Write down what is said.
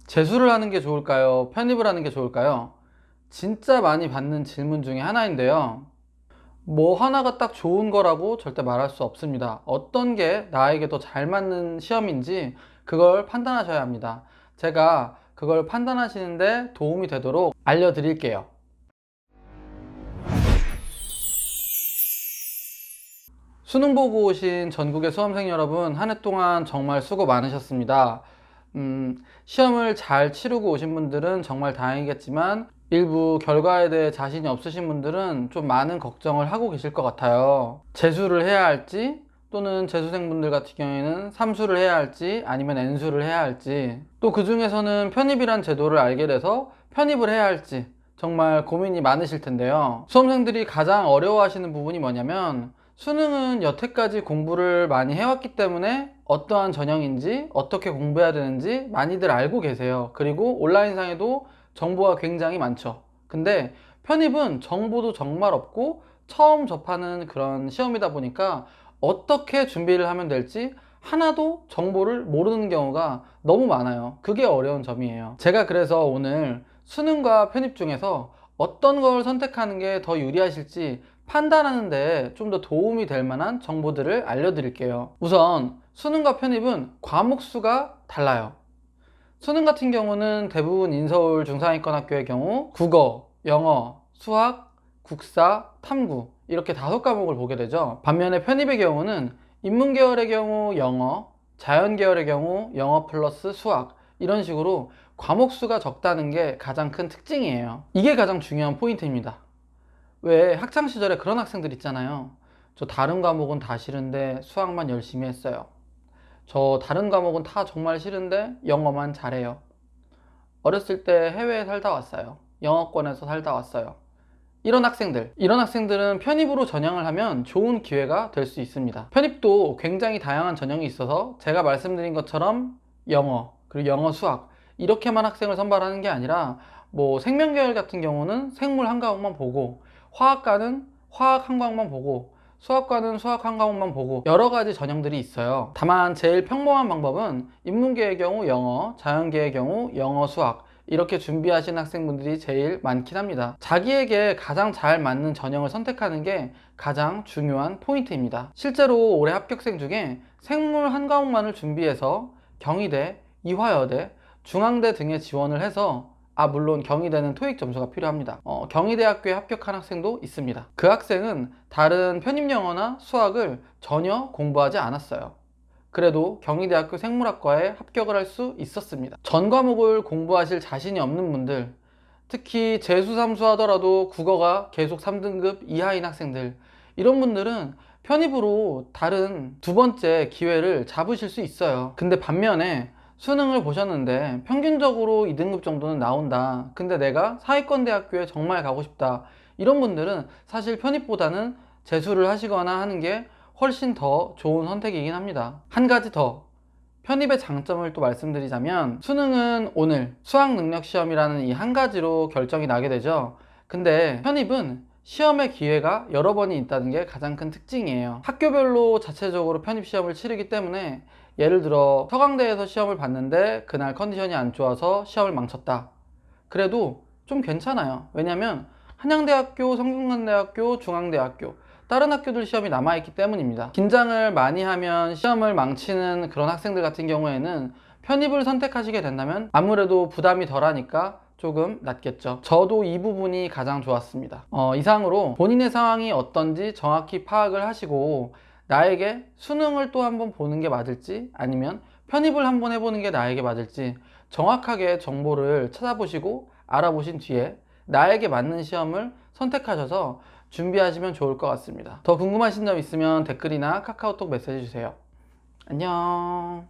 재수를 하는 게 좋을까요? 편입을 하는 게 좋을까요? 진짜 많이 받는 질문 중에 하나인데요. 뭐 하나가 딱 좋은 거라고 절대 말할 수 없습니다. 어떤 게 나에게 더 잘 맞는 시험인지 그걸 판단하셔야 합니다. 제가 그걸 판단하시는데 도움이 되도록 알려드릴게요. 수능 보고 오신 전국의 수험생 여러분, 한 해 동안 정말 수고 많으셨습니다. 시험을 잘 치르고 오신 분들은 정말 다행이겠지만 일부 결과에 대해 자신이 없으신 분들은 좀 많은 걱정을 하고 계실 것 같아요. 재수를 해야 할지, 또는 재수생분들 같은 경우에는 삼수를 해야 할지 아니면 N수를 해야 할지, 또 그 중에서는 편입이란 제도를 알게 돼서 편입을 해야 할지 정말 고민이 많으실 텐데요. 수험생들이 가장 어려워하시는 부분이 뭐냐면, 수능은 여태까지 공부를 많이 해왔기 때문에 어떠한 전형인지 어떻게 공부해야 되는지 많이들 알고 계세요. 그리고 온라인상에도 정보가 굉장히 많죠. 근데 편입은 정보도 정말 없고 처음 접하는 그런 시험이다 보니까 어떻게 준비를 하면 될지 하나도 정보를 모르는 경우가 너무 많아요. 그게 어려운 점이에요. 제가 그래서 오늘 수능과 편입 중에서 어떤 걸 선택하는 게 더 유리하실지 판단하는 데 좀 더 도움이 될 만한 정보들을 알려드릴게요. 우선 수능과 편입은 과목 수가 달라요. 수능 같은 경우는 대부분 인서울 중상위권학교의 경우 국어, 영어, 수학, 국사, 탐구 이렇게 5과목을 보게 되죠. 반면에 편입의 경우는 인문계열의 경우 영어, 자연계열의 경우 영어 플러스 수학 이런 식으로 과목 수가 적다는 게 가장 큰 특징이에요. 이게 가장 중요한 포인트입니다. 왜 학창시절에 그런 학생들 있잖아요. 저 다른 과목은 다 싫은데 수학만 열심히 했어요. 저 다른 과목은 다 정말 싫은데 영어만 잘해요. 어렸을 때 해외에 살다 왔어요. 영어권에서 살다 왔어요. 이런 학생들은 편입으로 전형을 하면 좋은 기회가 될 수 있습니다. 편입도 굉장히 다양한 전형이 있어서 제가 말씀드린 것처럼 영어, 그리고 영어 수학 이렇게만 학생을 선발하는 게 아니라 뭐 생명계열 같은 경우는 생물 한 과목만 보고, 화학과는 화학 한 과목만 보고, 수학과는 수학 한 과목만 보고 여러 가지 전형들이 있어요. 다만 제일 평범한 방법은 인문계의 경우 영어, 자연계의 경우 영어, 수학 이렇게 준비하신 학생분들이 제일 많긴 합니다. 자기에게 가장 잘 맞는 전형을 선택하는 게 가장 중요한 포인트입니다. 실제로 올해 합격생 중에 생물 한 과목만을 준비해서 경희대, 이화여대, 중앙대 등에 지원을 해서, 물론 경희대는 토익 점수가 필요합니다. 경희대학교에 합격한 학생도 있습니다. 그 학생은 다른 편입영어나 수학을 전혀 공부하지 않았어요. 그래도 경희대학교 생물학과에 합격을 할 수 있었습니다. 전 과목을 공부하실 자신이 없는 분들, 특히 재수 삼수 하더라도 국어가 계속 3등급 이하인 학생들, 이런 분들은 편입으로 다른 두 번째 기회를 잡으실 수 있어요. 근데 반면에 수능을 보셨는데 평균적으로 2등급 정도는 나온다. 근데 내가 사위권 대학교에 정말 가고 싶다. 이런 분들은 사실 편입보다는 재수를 하시거나 하는 게 훨씬 더 좋은 선택이긴 합니다. 한 가지 더 편입의 장점을 또 말씀드리자면, 수능은 오늘 수학 능력 시험이라는 이 한 가지로 결정이 나게 되죠. 근데 편입은 시험의 기회가 여러 번이 있다는 게 가장 큰 특징이에요. 학교별로 자체적으로 편입 시험을 치르기 때문에, 예를 들어 서강대에서 시험을 봤는데 그날 컨디션이 안 좋아서 시험을 망쳤다. 그래도 좀 괜찮아요. 왜냐면 한양대학교, 성균관대학교, 중앙대학교 다른 학교들 시험이 남아있기 때문입니다. 긴장을 많이 하면 시험을 망치는 그런 학생들 같은 경우에는 편입을 선택하시게 된다면 아무래도 부담이 덜하니까 조금 낫겠죠. 저도 이 부분이 가장 좋았습니다. 이상으로 본인의 상황이 어떤지 정확히 파악을 하시고, 나에게 수능을 또 한번 보는 게 맞을지 아니면 편입을 한번 해보는 게 나에게 맞을지 정확하게 정보를 찾아보시고 알아보신 뒤에 나에게 맞는 시험을 선택하셔서 준비하시면 좋을 것 같습니다. 더 궁금하신 점 있으면 댓글이나 카카오톡 메시지 주세요. 안녕.